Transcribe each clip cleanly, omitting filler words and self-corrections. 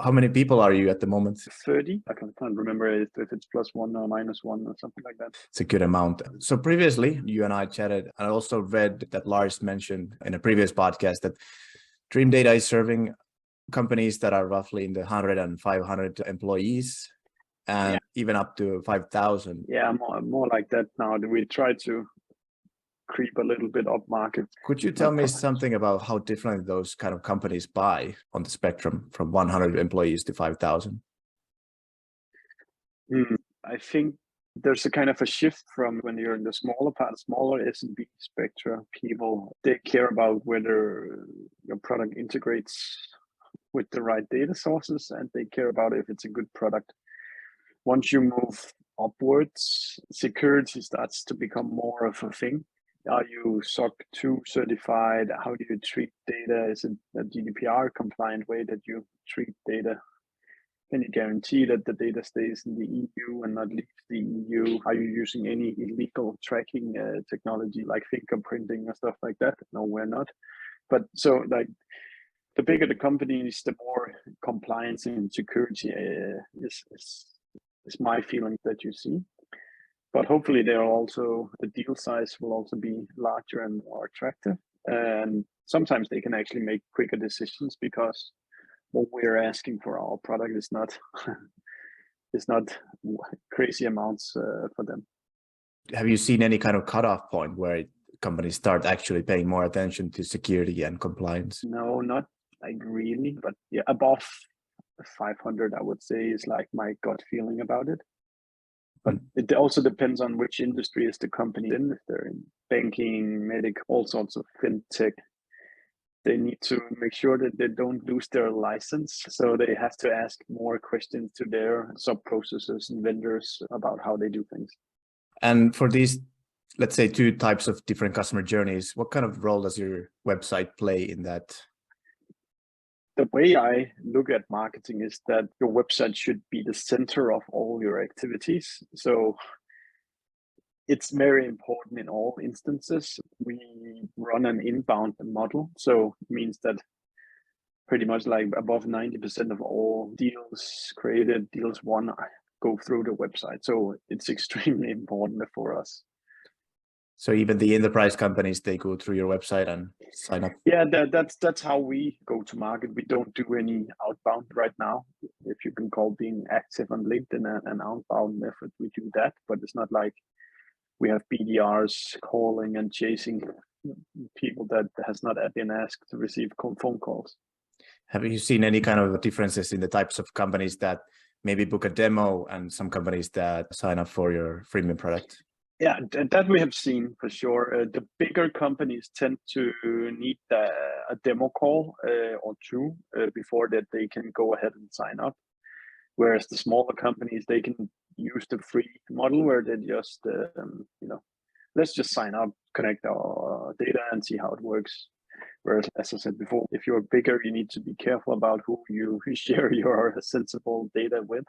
How many people are you at the moment? 30. I can't remember if it's +1 or -1 or something like that. It's a good amount. So previously, you and I chatted, and I also read that Lars mentioned in a previous podcast that Dreamdata is serving companies that are roughly in the 100 and 500 employees, and even up to 5,000. Yeah, more like that now. We try to creep a little bit up market. Could you tell me something about how different those kind of companies buy on the spectrum from 100 employees to 5,000? I think there's a kind of a shift from when you're in the smaller S&B spectra. People, they care about whether your product integrates with the right data sources, and they care about if it's a good product. Once you move upwards, security starts to become more of a thing. Are you SOC 2 certified? How do you treat data? Is it a Gdpr compliant way that you treat data? Can you guarantee that the data stays in the EU and not leave the EU? Are you using any illegal tracking technology like fingerprinting or stuff like that? No, we're not. But so like the bigger the companies, the more compliance and security is my feeling that you see. But hopefully there are also, the deal size will also be larger and more attractive. And sometimes they can actually make quicker decisions because what we're asking for our product is not crazy amounts for them. Have you seen any kind of cutoff point where companies start actually paying more attention to security and compliance? No, not like really, but yeah, above 500, I would say, is like my gut feeling about it. But it also depends on which industry is the company in. If they're in banking, medical, all sorts of fintech, they need to make sure that they don't lose their license. So they have to ask more questions to their sub-processors and vendors about how they do things. And for these, let's say, two types of different customer journeys, what kind of role does your website play in that? The way I look at marketing is that your website should be the center of all your activities. So it's very important in all instances. We run an inbound model. So it means that pretty much like above 90% of all deals created, deals won, go through the website. So it's extremely important for us. So even the enterprise companies, they go through your website and sign up? Yeah, that's how we go to market. We don't do any outbound right now. If you can call being active on LinkedIn an outbound method, we do that. But it's not like we have BDRs calling and chasing people that has not been asked to receive phone calls. Have you seen any kind of differences in the types of companies that maybe book a demo and some companies that sign up for your freemium product? Yeah, that we have seen for sure. The bigger companies tend to need a demo call or two before that they can go ahead and sign up. Whereas the smaller companies, they can use the free model where they just, let's just sign up, connect our data and see how it works. Whereas, as I said before, if you're bigger, you need to be careful about who you share your sensible data with.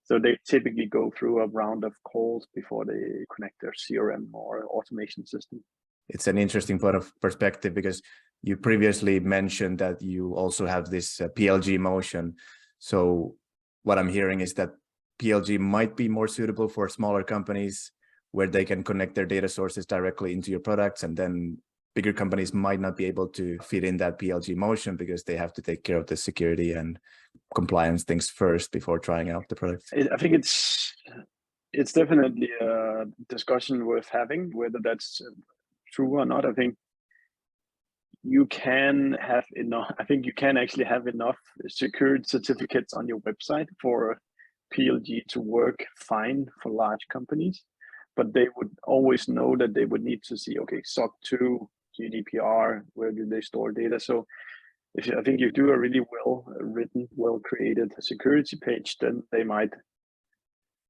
So they typically go through a round of calls before they connect their CRM or automation system. It's an interesting point of perspective because you previously mentioned that you also have this PLG motion. So what I'm hearing is that PLG might be more suitable for smaller companies where they can connect their data sources directly into your products, and then bigger companies might not be able to fit in that PLG motion because they have to take care of the security and compliance things first before trying out the product. I think it's definitely a discussion worth having, whether that's true or not. I think you can have enough. I think you can actually have enough security certificates on your website for PLG to work fine for large companies, but they would always know that they would need to see, okay, SOC 2, Gdpr, where do they store data? So I think you do a really well-written, well-created security page, then they might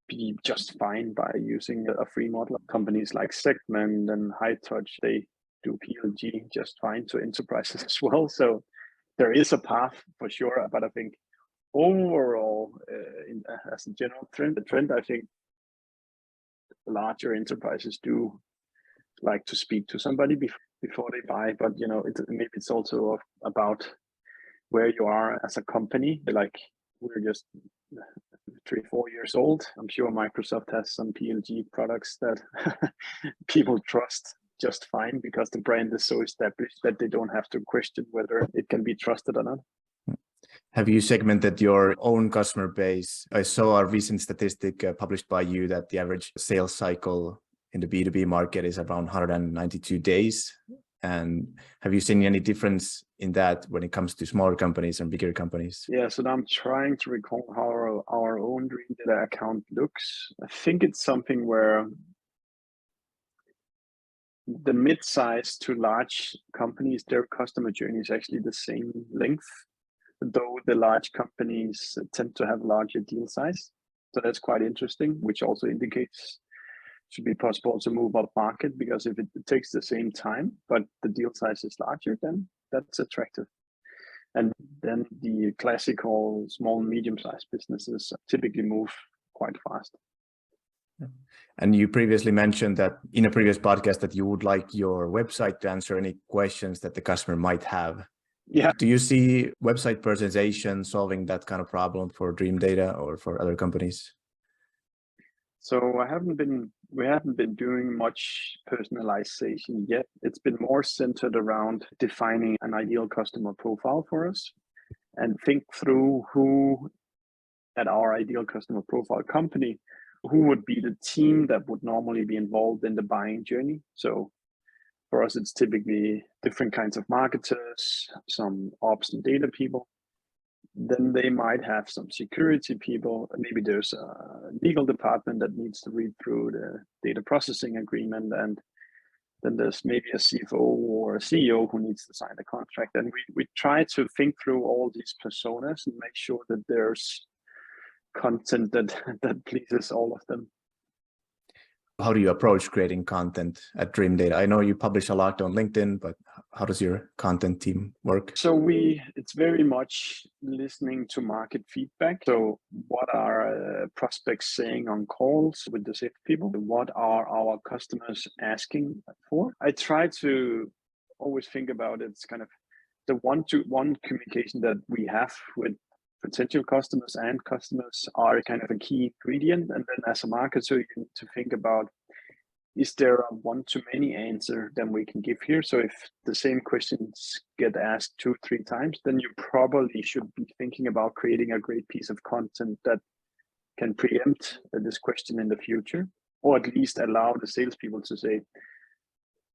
be just fine by using a free model. Companies like Segment and High Touch, they do PLG just fine to enterprises as well. So there is a path for sure, but I think overall, as a general trend, I think larger enterprises do like to speak to somebody before they buy, but maybe it's also about where you are as a company. Like we're just 3-4 years old. I'm sure Microsoft has some PLG products that people trust just fine because the brand is so established that they don't have to question whether it can be trusted or not. Have you segmented your own customer base? I saw a recent statistic published by you that the average sales cycle in the B2B market is around 192 days. And have you seen any difference in that when it comes to smaller companies and bigger companies? Yeah, so now I'm trying to recall how our own Dreamdata account looks. I think it's something where the mid-size to large companies, their customer journey is actually the same length, though the large companies tend to have larger deal size. So that's quite interesting, which also indicates it should be possible to move up market, because if it takes the same time, but the deal size is larger, then that's attractive. And then the classical small and medium-sized businesses typically move quite fast. And you previously mentioned that in a previous podcast that you would like your website to answer any questions that the customer might have. Yeah. Do you see website personalization solving that kind of problem for Dreamdata or for other companies? So we haven't been doing much personalization yet. It's been more centered around defining an ideal customer profile for us and think through who at our ideal customer profile company, who would be the team that would normally be involved in the buying journey. So for us, it's typically different kinds of marketers, some ops and data people. Then they might have some security people. Maybe there's a legal department that needs to read through the data processing agreement. And then there's maybe a CFO or a CEO who needs to sign the contract. And we try to think through all these personas and make sure that there's content that pleases all of them. How do you approach creating content at Dreamdata? I know you publish a lot on LinkedIn, but how does your content team work? So it's very much listening to market feedback. So what are prospects saying on calls with the sales people? What are our customers asking for? I try to always think about it's kind of the one-to-one communication that we have with potential customers and customers are kind of a key ingredient. And then as a marketer, you need to think about, is there a one-to-many answer that we can give here? So if the same questions get asked 2-3 times, then you probably should be thinking about creating a great piece of content that can preempt this question in the future, or at least allow the salespeople to say,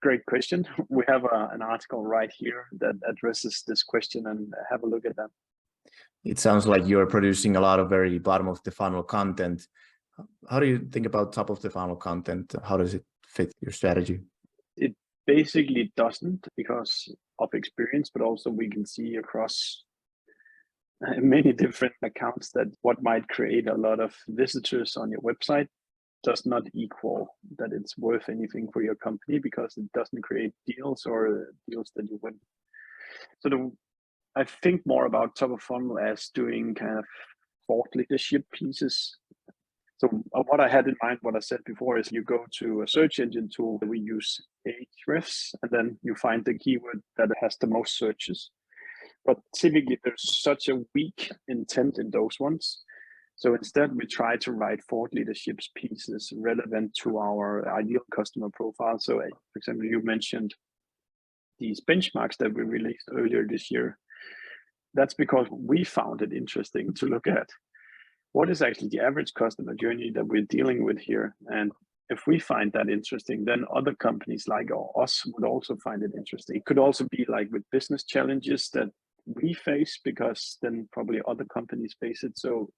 great question. We have an article right here that addresses this question, and have a look at that. It sounds like you're producing a lot of very bottom of the funnel content. How do you think about top of the funnel content? How does it fit your strategy? It basically doesn't, because of experience, but also we can see across many different accounts that what might create a lot of visitors on your website does not equal that it's worth anything for your company, because it doesn't create deals or deals that you win. So I think more about top of funnel as doing kind of thought leadership pieces. So what I had in mind, what I said before, is you go to a search engine tool. We use Ahrefs, and then you find the keyword that has the most searches. But typically there's such a weak intent in those ones. So instead we try to write thought leadership pieces relevant to our ideal customer profile. So for example, you mentioned these benchmarks that we released earlier this year. That's because we found it interesting to look at what is actually the average customer journey that we're dealing with here. And if we find that interesting, then other companies like us would also find it interesting. It could also be like with business challenges that we face, because then probably other companies face it. So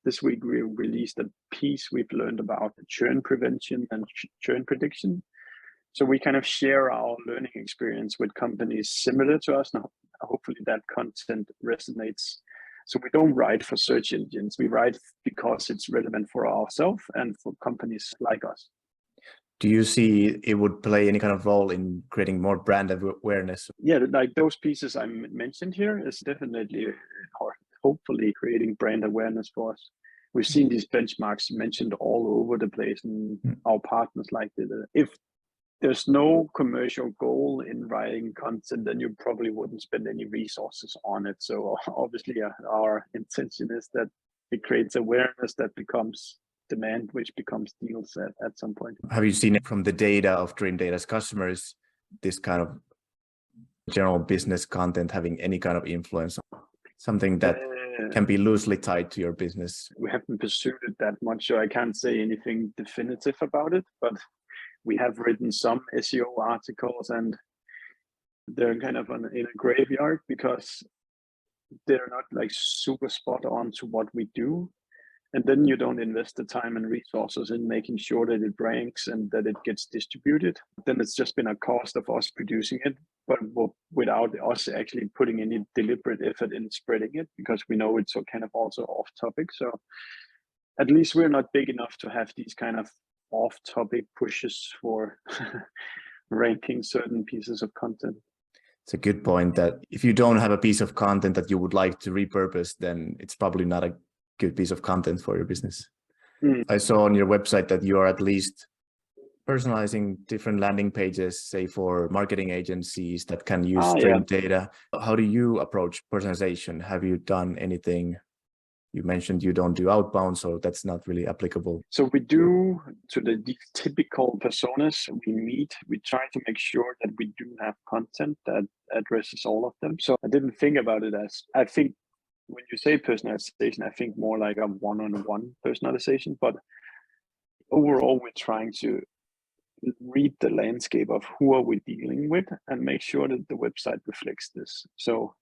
this week we released a piece we've learned about churn prevention and churn prediction. So we kind of share our learning experience with companies similar to us. Now, hopefully that content resonates. So we don't write for search engines. We write because it's relevant for ourselves and for companies like us. Do you see it would play any kind of role in creating more brand awareness? Yeah, like those pieces I mentioned here is definitely, or hopefully, creating brand awareness for us. We've seen these benchmarks mentioned all over the place, and our partners like it. If there's no commercial goal in writing content, then you probably wouldn't spend any resources on it. So obviously our intention is that it creates awareness that becomes demand, which becomes deals at some point. Have you seen it from the data of Dreamdata's customers, this kind of general business content having any kind of influence on something that can be loosely tied to your business? We haven't pursued it that much, so I can't say anything definitive about it, but we have written some SEO articles, and they're kind of in a graveyard because they're not like super spot on to what we do. And then you don't invest the time and resources in making sure that it ranks and that it gets distributed. Then it's just been a cost of us producing it, but without us actually putting any deliberate effort in spreading it, because we know it's kind of also off topic. So at least we're not big enough to have these kind of off topic pushes for ranking certain pieces of content. It's a good point that if you don't have a piece of content that you would like to repurpose, then it's probably not a good piece of content for your business. I saw on your website that you are at least personalizing different landing pages, say for marketing agencies that can use Dreamdata. How do you approach personalization? Have you done anything? You mentioned you don't do outbound, so that's not really applicable. So we do, to the typical personas we meet, we try to make sure that we do have content that addresses all of them. So I didn't think about it as, I think when you say personalization, I think more like a one-on-one personalization, but overall we're trying to read the landscape of who are we dealing with and make sure that the website reflects this. So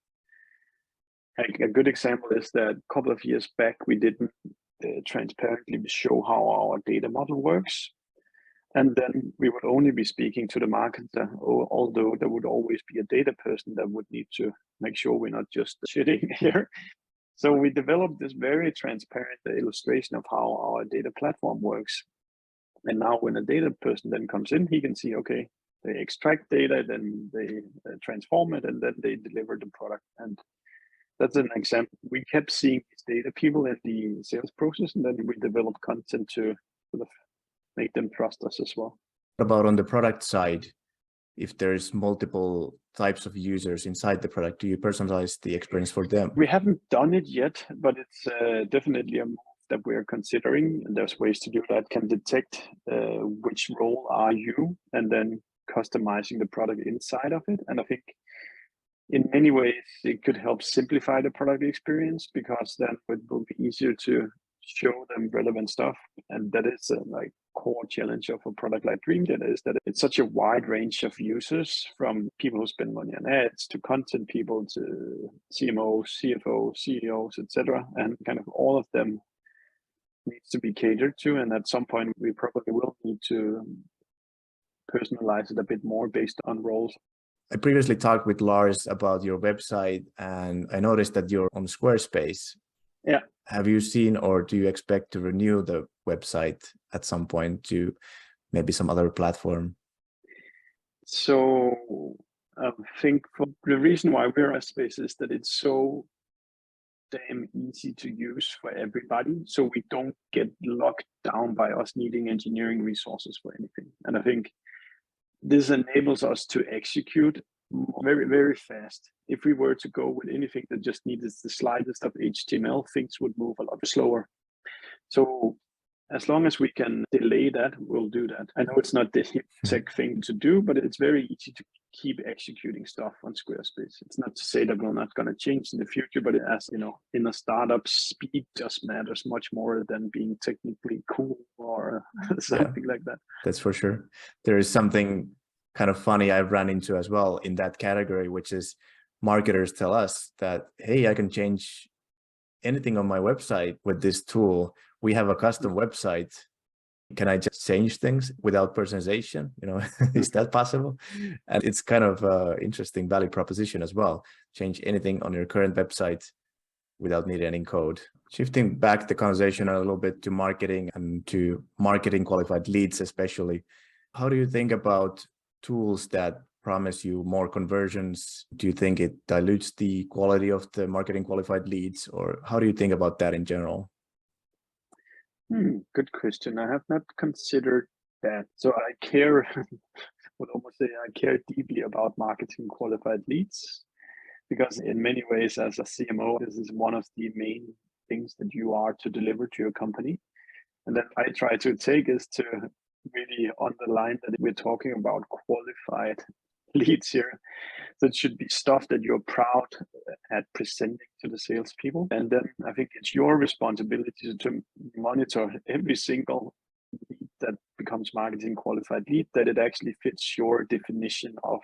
a good example is that a couple of years back, we didn't transparently show how our data model works. And then we would only be speaking to the marketer, although there would always be a data person that would need to make sure we're not just shitting here. So we developed this very transparent illustration of how our data platform works. And now when a data person then comes in, he can see, okay, they extract data, then they transform it, and then they deliver the product. And that's an example. We kept seeing these data people in the sales process, and then we developed content to sort of make them trust us as well. What about on the product side? If there's multiple types of users inside the product, do you personalize the experience for them? We haven't done it yet, but it's definitely a move that we're considering. And there's ways to do that, can detect which role are you, and then customizing the product inside of it. And I think in many ways, it could help simplify the product experience, because then it will be easier to show them relevant stuff. And that is a like core challenge of a product like Dreamdata, is that it's such a wide range of users, from people who spend money on ads to content people to CMOs, CFOs, CEOs, etc. And kind of all of them needs to be catered to. And at some point, we probably will need to personalize it a bit more based on roles. I previously talked with Lars about your website, and I noticed that you're on Squarespace. Yeah. Have you seen, or do you expect to renew the website at some point to maybe some other platform? So I think the reason why we're on Space is that it's so damn easy to use for everybody. So we don't get locked down by us needing engineering resources for anything. And I think this enables us to execute very, very fast. If we were to go with anything that just needed the slightest of HTML, things would move a lot slower. So as long as we can delay that, we'll do that. I know it's not the hip tech thing to do, but it's very easy to keep executing stuff on Squarespace. It's not to say that we're not going to change in the future, but as you know, in a startup, speed just matters much more than being technically cool or something like that. That's for sure. There is something kind of funny I've run into as well in that category, which is marketers tell us that, hey, I can change anything on my website with this tool. We have a custom website. Can I just change things without personalization? You know, is that possible? And it's kind of an interesting value proposition as well. Change anything on your current website without needing any code. Shifting back the conversation a little bit to marketing and to marketing qualified leads, especially. How do you think about tools that promise you more conversions? Do you think it dilutes the quality of the marketing qualified leads, or how do you think about that in general? Good question. I have not considered that. So I care would almost say I care deeply about marketing qualified leads, because in many ways, as a CMO, this is one of the main things that you are to deliver to your company. And then I try to take is to really underline that we're talking about qualified leads here. That should be stuff that you're proud at presenting to the salespeople. And then I think it's your responsibility to monitor every single lead that becomes marketing qualified lead, that it actually fits your definition of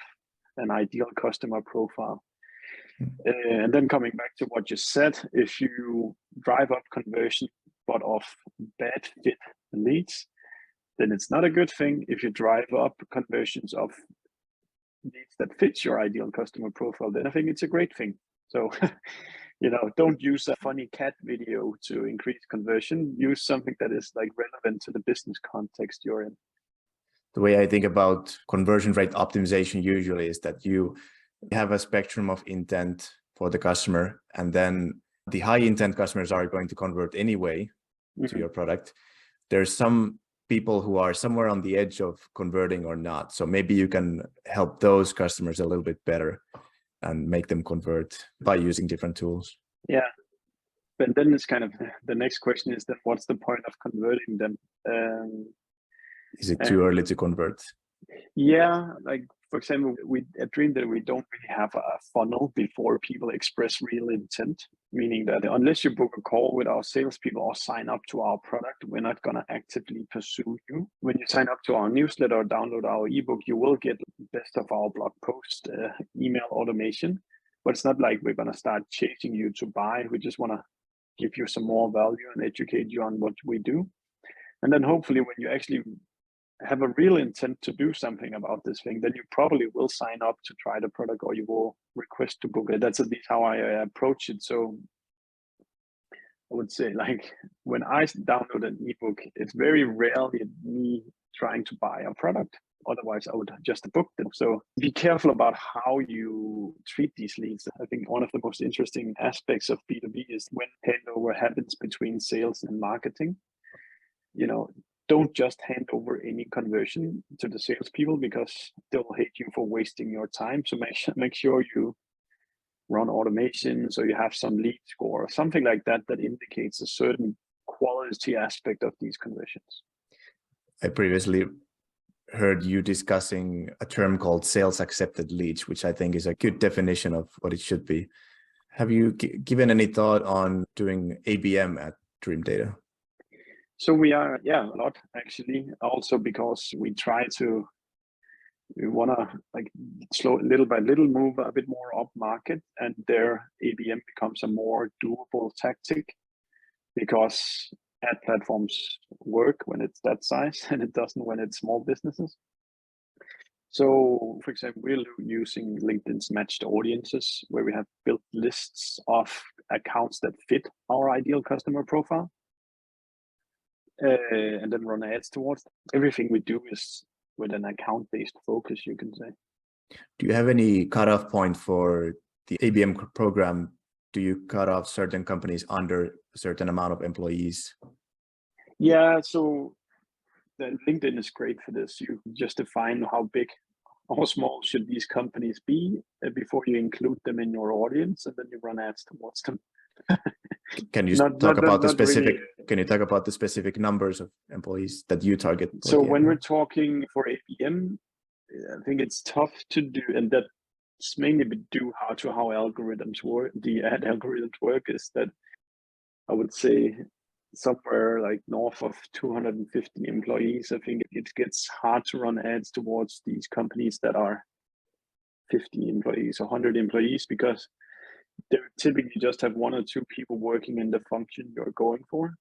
an ideal customer profile. And then coming back to what you said, if you drive up conversion but of bad fit leads, then it's not a good thing. If you drive up conversions of leads that fits your ideal customer profile, then I think it's a great thing. So, don't use a funny cat video to increase conversion. Use something that is like relevant to the business context you're in. The way I think about conversion rate optimization usually is that you have a spectrum of intent for the customer, and then the high intent customers are going to convert anyway to your product. There's some people who are somewhere on the edge of converting or not. So maybe you can help those customers a little bit better and make them convert by using different tools. Yeah. But then it's kind of the next question is then what's the point of converting them? Is it too early to convert? Yeah, like for example, we at Dreamdata, we don't really have a funnel before people express real intent, meaning that unless you book a call with our salespeople or sign up to our product, we're not going to actively pursue you. When you sign up to our newsletter or download our ebook, you will get best of our blog post, email automation, but it's not like we're going to start chasing you to buy. We just want to give you some more value and educate you on what we do. And then hopefully when you actually have a real intent to do something about this thing, then you probably will sign up to try the product, or you will request to book it. That's at least how I approach it. So I would say, like, when I download an ebook, it's very rarely me trying to buy a product. Otherwise, I would just book them. So be careful about how you treat these leads. I think one of the most interesting aspects of B2B is when handover happens between sales and marketing. Don't just hand over any conversion to the salespeople, because they'll hate you for wasting your time. So make sure you run automation, so you have some lead score or something like that that indicates a certain quality aspect of these conversions. I previously heard you discussing a term called sales accepted leads, which I think is a good definition of what it should be. Have you given any thought on doing ABM at Dreamdata? So we are, a lot actually, also because we want to like slow little by little move a bit more up market, and their ABM becomes a more doable tactic, because ad platforms work when it's that size and it doesn't when it's small businesses. So for example, we're using LinkedIn's matched audiences, where we have built lists of accounts that fit our ideal customer profile. And then run ads towards them. Everything we do is with an account-based focus, you can say. Do you have any cutoff point for the ABM program? Do you cut off certain companies under a certain amount of employees? Yeah, so the LinkedIn is great for this. You just define how big or small should these companies be before you include them in your audience, and then you run ads towards them. Can you talk about the specific? Really. Can you talk about the specific numbers of employees that you target? So when we're talking for ABM, I think it's tough to do, and that's mainly due to how algorithms work. The ad algorithms work is that I would say somewhere like north of 250 employees. I think it gets hard to run ads towards these companies that are 50 employees or 100 employees, because they typically just have one or two people working in the function you're going for.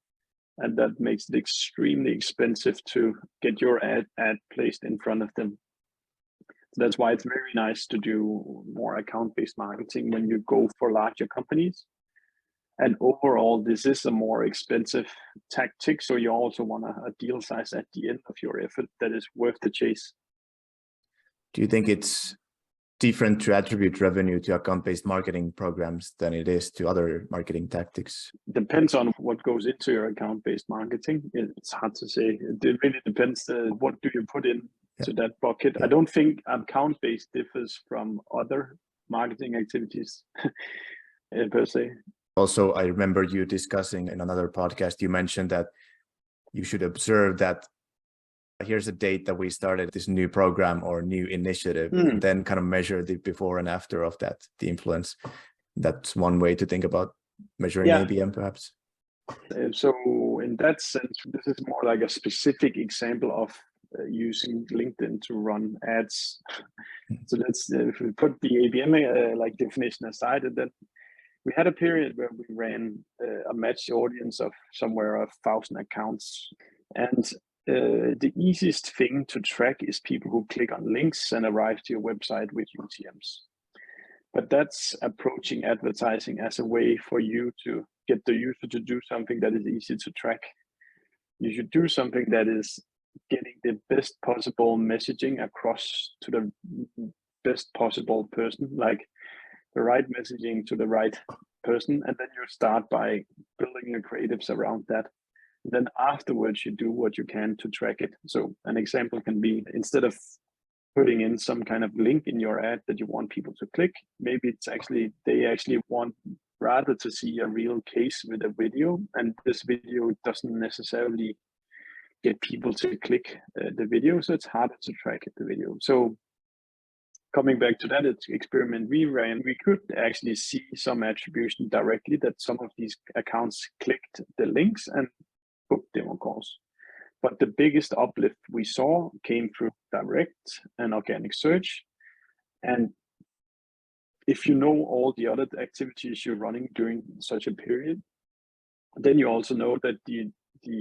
And that makes it extremely expensive to get your ad placed in front of them. So that's why it's very nice to do more account-based marketing when you go for larger companies. And overall, this is a more expensive tactic. So you also want a deal size at the end of your effort that is worth the chase. Do you think it's different to attribute revenue to account-based marketing programs than it is to other marketing tactics? Depends on what goes into your account-based marketing. It's hard to say. It really depends. What do you put in to that bucket. I don't think account-based differs from other marketing activities per se. Also, I remember you discussing in another podcast, you mentioned that you should observe that here's a date that we started this new program or new initiative, and then kind of measure the before and after of that, the influence. That's one way to think about measuring ABM, perhaps. So in that sense, this is more like a specific example of using LinkedIn to run ads. So let's if we put the ABM like definition aside, and then we had a period where we ran a matched audience of somewhere 1,000 accounts, and the easiest thing to track is people who click on links and arrive to your website with UTMs. But that's approaching advertising as a way for you to get the user to do something that is easy to track. You should do something that is getting the best possible messaging across to the best possible person, like the right messaging to the right person. And then you start by building your creatives around that. Then afterwards, you do what you can to track it. So an example can be, instead of putting in some kind of link in your ad that you want people to click, maybe it's actually, they actually want rather to see a real case with a video, and this video doesn't necessarily get people to click the video, so it's harder to track the video. So coming back to that experiment we ran, we could actually see some attribution directly that some of these accounts clicked the links and booked demo calls. But the biggest uplift we saw came through direct and organic search. And if you know all the other activities you're running during such a period, then you also know that the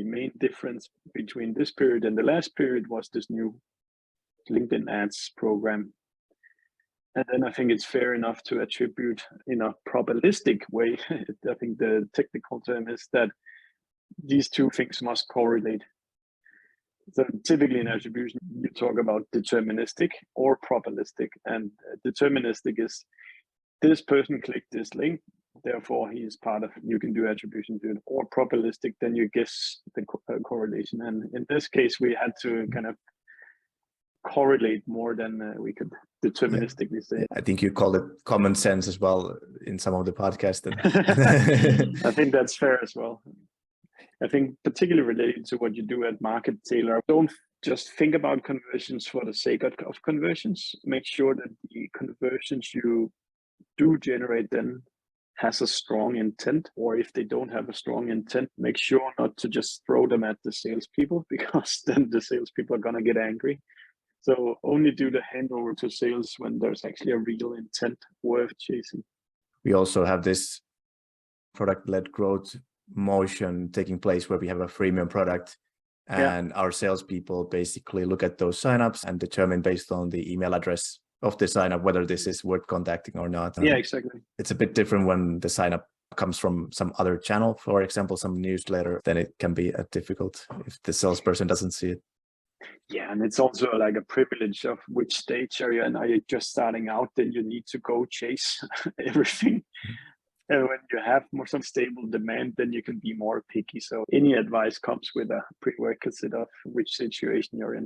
main difference between this period and the last period was this new LinkedIn ads program. And then I think it's fair enough to attribute in a probabilistic way. I think the technical term is that these two things must correlate. So typically in attribution, you talk about deterministic or probabilistic, and deterministic is this person clicked this link, therefore he is part of, you can do attribution to it, or probabilistic, then you guess the correlation. And in this case, we had to kind of correlate more than we could deterministically say. I think you called it common sense as well in some of the podcasts. I think that's fair as well. I think particularly related to what you do at Market Tailor, don't just think about conversions for the sake of conversions. Make sure that the conversions you do generate then has a strong intent, or if they don't have a strong intent, make sure not to just throw them at the salespeople, because then the salespeople are going to get angry. So only do the handover to sales when there's actually a real intent worth chasing. We also have this product-led growth motion taking place where we have a freemium product, and our salespeople basically look at those signups and determine based on the email address of the signup whether this is worth contacting or not. Yeah, exactly. It's a bit different when the signup comes from some other channel, for example, some newsletter. Then it can be difficult if the salesperson doesn't see it. Yeah, and it's also like a privilege of which stage are you in. Are you just starting out? Then you need to go chase everything. And when you have more some stable demand, then you can be more picky. So any advice comes with a prerequisite of which situation you're in.